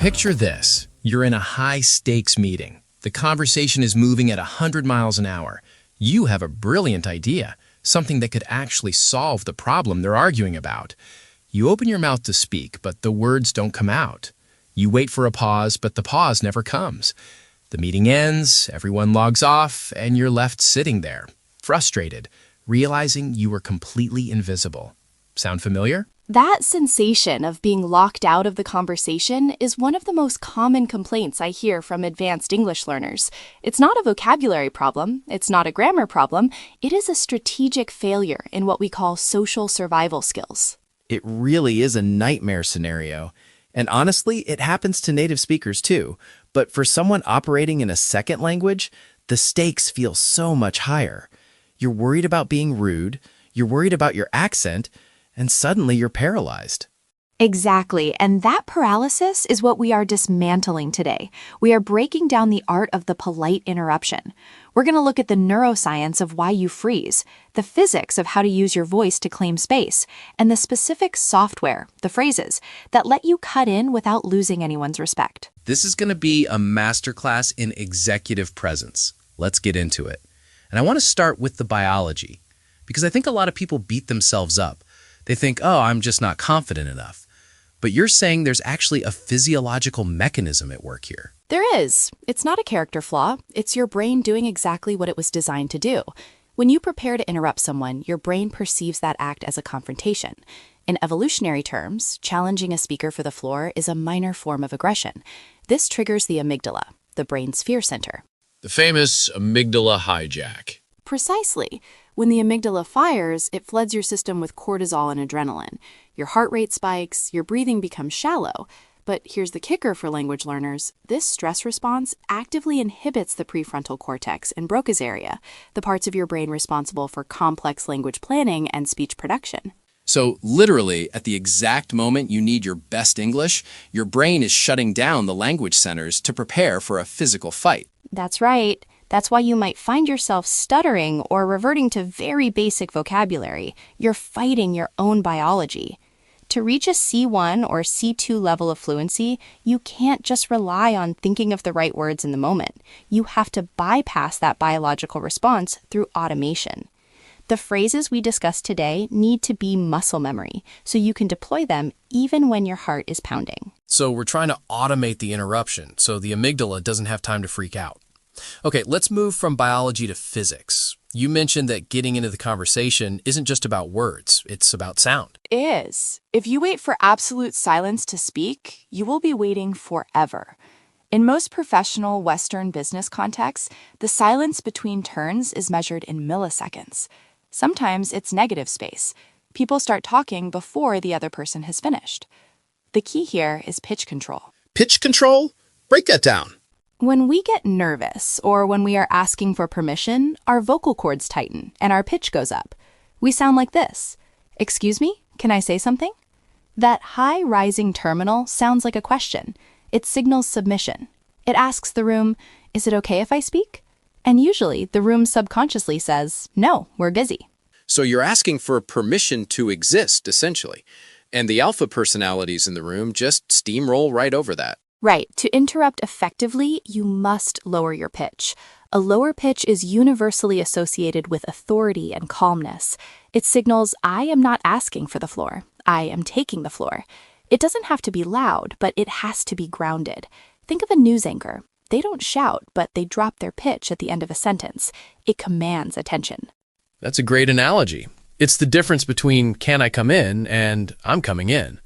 Picture this. You're in a high-stakes meeting. The conversation is moving at 100 miles an hour. You have a brilliant idea, something that could actually solve the problem they're arguing about. You open your mouth to speak, but the words don't come out. You wait for a pause, but the pause never comes. The meeting ends, everyone logs off, and you're left sitting there, frustrated, realizing you were completely invisible. Sound familiar? That sensation of being locked out of the conversation is one of the most common complaints I hear from advanced English learners. It's not a vocabulary problem, it's not a grammar problem, it is a strategic failure in what we call social survival skills. It really is a nightmare scenario. And honestly, it happens to native speakers too. But for someone operating in a second language, the stakes feel so much higher. You're worried about being rude, you're worried about your accent, and suddenly you're paralyzed. Exactly, and that paralysis is what we are dismantling today. We are breaking down the art of the polite interruption. We're going to look at the neuroscience of why you freeze, the physics of how to use your voice to claim space, and the specific software, the phrases, that let you cut in without losing anyone's respect. This is going to be a masterclass in executive presence. Let's get into it. And I want to start with the biology, because I think a lot of people beat themselves up. They think, oh, I'm just not confident enough. But you're saying there's actually a physiological mechanism at work here. There is. It's not a character flaw. It's your brain doing exactly what it was designed to do. When you prepare to interrupt someone, your brain perceives that act as a confrontation. In evolutionary terms, challenging a speaker for the floor is a minor form of aggression. This triggers the amygdala, the brain's fear center. The famous amygdala hijack. Precisely. When the amygdala fires, it floods your system with cortisol and adrenaline. Your heart rate spikes, your breathing becomes shallow. But here's the kicker for language learners. This stress response actively inhibits the prefrontal cortex and Broca's area, the parts of your brain responsible for complex language planning and speech production. So literally, at the exact moment you need your best English, your brain is shutting down the language centers to prepare for a physical fight. That's right. That's why you might find yourself stuttering or reverting to very basic vocabulary. You're fighting your own biology. To reach a C1 or C2 level of fluency, you can't just rely on thinking of the right words in the moment. You have to bypass that biological response through automation. The phrases we discussed today need to be muscle memory, so you can deploy them even when your heart is pounding. So we're trying to automate the interruption, so the amygdala doesn't have time to freak out. Okay, let's move from biology to physics. You mentioned that getting into the conversation isn't just about words, it's about sound. It is. If you wait for absolute silence to speak, you will be waiting forever. In most professional Western business contexts, the silence between turns is measured in milliseconds. Sometimes it's negative space. People start talking before the other person has finished. The key here is pitch control. Pitch control? Break that down. When we get nervous or when we are asking for permission, our vocal cords tighten and our pitch goes up. We sound like this. Excuse me, can I say something? That high rising terminal sounds like a question. It signals submission. It asks the room, is it okay if I speak? And usually the room subconsciously says, no, we're busy. So you're asking for permission to exist, essentially. And the alpha personalities in the room just steamroll right over that. Right. To interrupt effectively, you must lower your pitch. A lower pitch is universally associated with authority and calmness. It signals, I am not asking for the floor. I am taking the floor. It doesn't have to be loud, but it has to be grounded. Think of a news anchor. They don't shout, but they drop their pitch at the end of a sentence. It commands attention. That's a great analogy. It's the difference between can I come in and I'm coming in.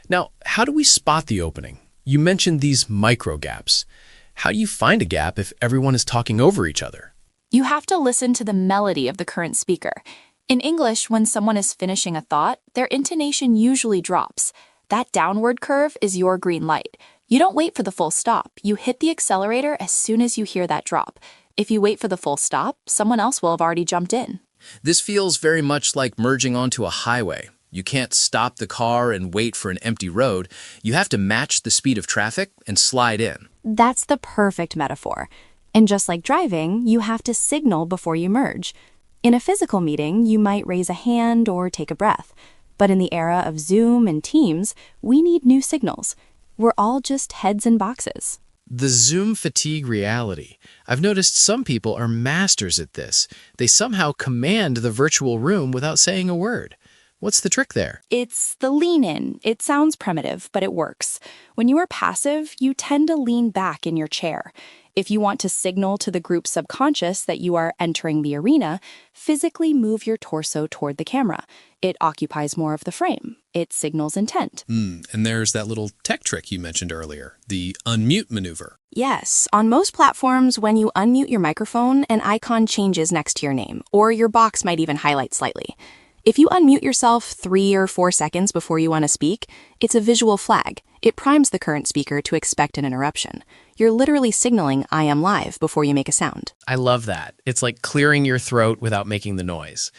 Now, how do we spot the opening? You mentioned these micro gaps. How do you find a gap if everyone is talking over each other? You have to listen to the melody of the current speaker. In English, when someone is finishing a thought, their intonation usually drops. That downward curve is your green light. You don't wait for the full stop. You hit the accelerator as soon as you hear that drop. If you wait for the full stop, someone else will have already jumped in. This feels very much like merging onto a highway. You can't stop the car and wait for an empty road. You have to match the speed of traffic and slide in. That's the perfect metaphor. And just like driving, you have to signal before you merge. In a physical meeting, you might raise a hand or take a breath. But in the era of Zoom and Teams, we need new signals. We're all just heads in boxes. The Zoom fatigue reality. I've noticed some people are masters at this. They somehow command the virtual room without saying a word. What's the trick there? It's the lean in. It sounds primitive, but it works. When you are passive, you tend to lean back in your chair. If you want to signal to the group's subconscious that you are entering the arena, physically move your torso toward the camera. It occupies more of the frame. It signals intent. And there's that little tech trick you mentioned earlier, the unmute maneuver. Yes, on most platforms, when you unmute your microphone, an icon changes next to your name, or your box might even highlight slightly. If you unmute yourself 3 or 4 seconds before you want to speak, it's a visual flag. It primes the current speaker to expect an interruption. You're literally signaling I am live before you make a sound. I love that. It's like clearing your throat without making the noise.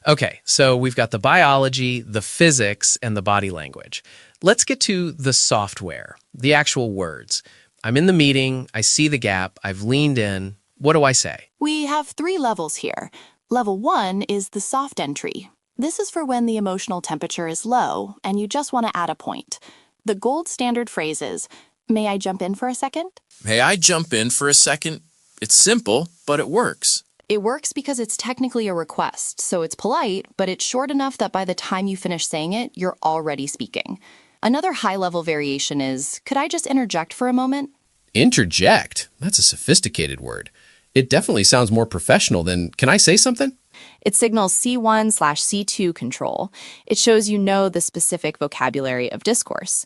Okay, so we've got the biology, the physics, and the body language. Let's get to the software, the actual words. I'm in the meeting, I see the gap, I've leaned in. What do I say? We have 3 levels here. Level 1 is the soft entry. This is for when the emotional temperature is low and you just want to add a point. The gold standard phrase is, "May I jump in for a second?" May I jump in for a second? It's simple, but it works. It works because it's technically a request, so it's polite, but it's short enough that by the time you finish saying it, you're already speaking. Another high-level variation is, "Could I just interject for a moment?" Interject? That's a sophisticated word. It definitely sounds more professional than, can I say something? It signals C1/C2 control. It shows you know the specific vocabulary of discourse.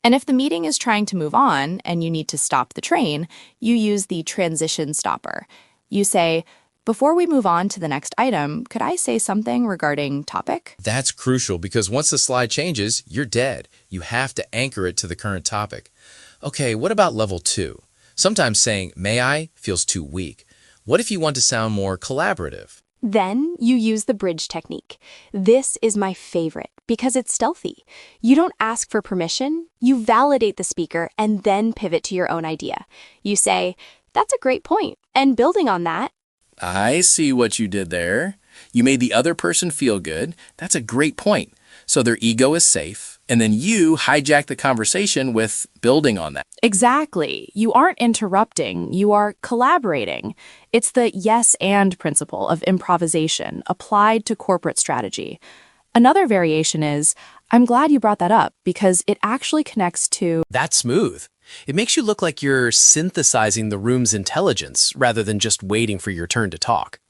And if the meeting is trying to move on and you need to stop the train, you use the transition stopper. You say, "Before we move on to the next item, could I say something regarding topic?" That's crucial because once the slide changes, you're dead. You have to anchor it to the current topic. Okay, what about level 2? Sometimes saying, "May I?" feels too weak. What if you want to sound more collaborative? Then you use the bridge technique. This is my favorite because it's stealthy. You don't ask for permission, you validate the speaker and then pivot to your own idea. You say, "That's a great point," and building on that, I see what you did there. You made the other person feel good. That's a great point. So their ego is safe, and then you hijack the conversation with building on that. exactly. You aren't interrupting, you are collaborating. It's the yes and principle of improvisation applied to corporate strategy. Another variation is, I'm glad you brought that up because it actually connects to That's smooth. It makes you look like you're synthesizing the room's intelligence rather than just waiting for your turn to talk.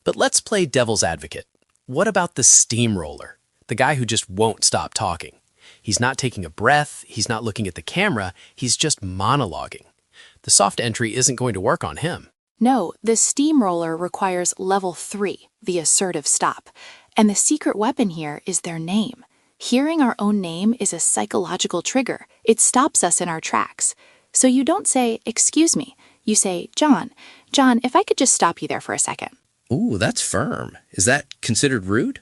But let's play devil's advocate. What about the steamroller? The guy who just won't stop talking. He's not taking a breath, he's not looking at the camera, he's just monologuing. The soft entry isn't going to work on him. No, the steamroller requires level 3, the assertive stop. And the secret weapon here is their name. Hearing our own name is a psychological trigger. It stops us in our tracks. So you don't say, "Excuse me." You say, "John, if I could just stop you there for a second." Ooh, that's firm. Is that considered rude?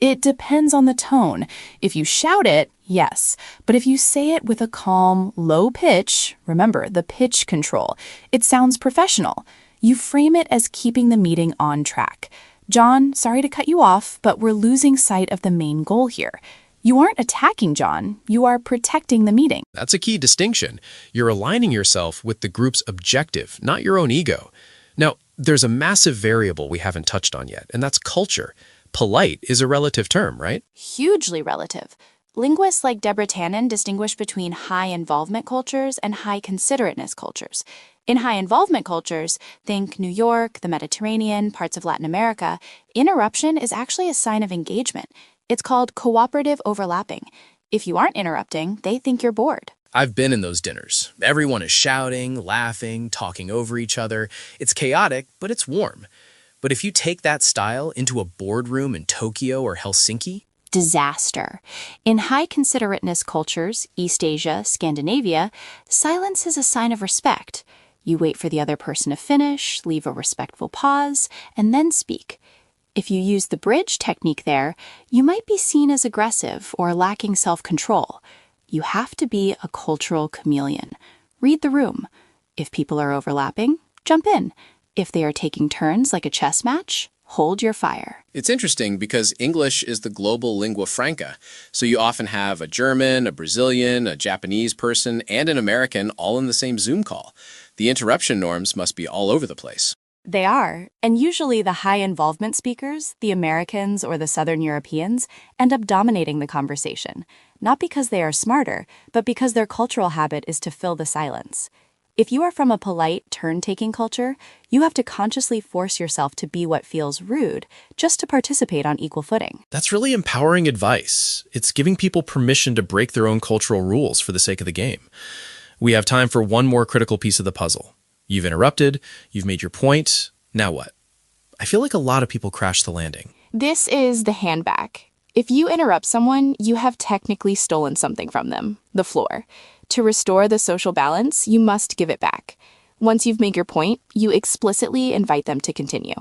It depends on the tone. If you shout it, yes. But if you say it with a calm, low pitch, remember the pitch control, it sounds professional. You frame it as keeping the meeting on track. "John, sorry to cut you off, but we're losing sight of the main goal here." You aren't attacking John, you are protecting the meeting. That's a key distinction. You're aligning yourself with the group's objective, not your own ego. Now, there's a massive variable we haven't touched on yet, and that's culture. Polite is a relative term, right? hugely relative. Linguists like Deborah Tannen distinguish between high-involvement cultures and high-considerateness cultures. In high-involvement cultures, think New York, the Mediterranean, parts of Latin America, interruption is actually a sign of engagement. It's called cooperative overlapping. If you aren't interrupting, they think you're bored. I've been in those dinners. Everyone is shouting, laughing, talking over each other. It's chaotic, but it's warm. But if you take that style into a boardroom in Tokyo or Helsinki, Disaster. In high-considerateness cultures, East Asia, Scandinavia, silence is a sign of respect. You wait for the other person to finish, leave a respectful pause, and then speak. If you use the bridge technique there, you might be seen as aggressive or lacking self-control. You have to be a cultural chameleon. Read the room. If people are overlapping, jump in. If they are taking turns like a chess match, hold your fire. It's interesting because English is the global lingua franca, so you often have a German, a Brazilian, a Japanese person, and an American all in the same Zoom call. The interruption norms must be all over the place. They are, and usually the high-involvement speakers, the Americans or the Southern Europeans, end up dominating the conversation, not because they are smarter, but because their cultural habit is to fill the silence. If you are from a polite, turn-taking culture, you have to consciously force yourself to be what feels rude, just to participate on equal footing. That's really empowering advice. It's giving people permission to break their own cultural rules for the sake of the game. We have time for one more critical piece of the puzzle. You've interrupted, you've made your point, now what? I feel like a lot of people crash the landing. This is the handback. If you interrupt someone, you have technically stolen something from them, the floor. To restore the social balance, you must give it back. Once you've made your point, you explicitly invite them to continue.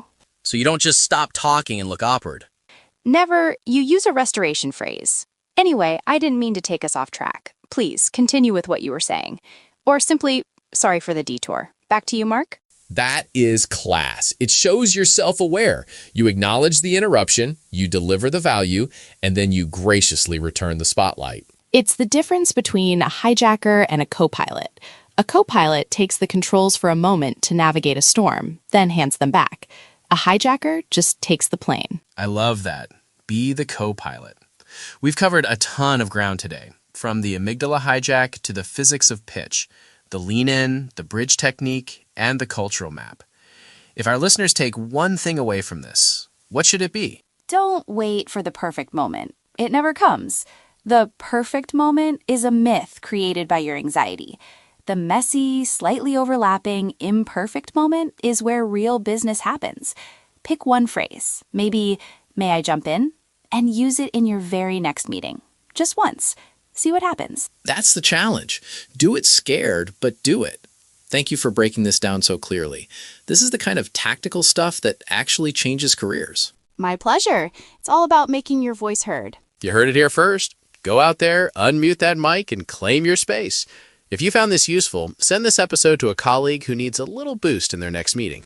So you don't just stop talking and look awkward. Never, you use a restoration phrase. Anyway, I didn't mean to take us off track. Please, continue with what you were saying. Or simply, sorry for the detour. Back to you, Mark. That is class. It shows you're self-aware. You acknowledge the interruption, you deliver the value, and then you graciously return the spotlight. It's the difference between a hijacker and a co-pilot. A co-pilot takes the controls for a moment to navigate a storm, then hands them back. A hijacker just takes the plane. I love that. Be the co-pilot. We've covered a ton of ground today, from the amygdala hijack to the physics of pitch, the lean-in, the bridge technique, and the cultural map. If our listeners take one thing away from this, what should it be? Don't wait for the perfect moment. It never comes. The perfect moment is a myth created by your anxiety. The messy, slightly overlapping, imperfect moment is where real business happens. Pick one phrase, maybe, "May I jump in?" and use it in your very next meeting. Just once. See what happens. That's the challenge. Do it scared, but do it. Thank you for breaking this down so clearly. This is the kind of tactical stuff that actually changes careers. My pleasure. It's all about making your voice heard. You heard it here first. Go out there, unmute that mic, and claim your space. If you found this useful, send this episode to a colleague who needs a little boost in their next meeting.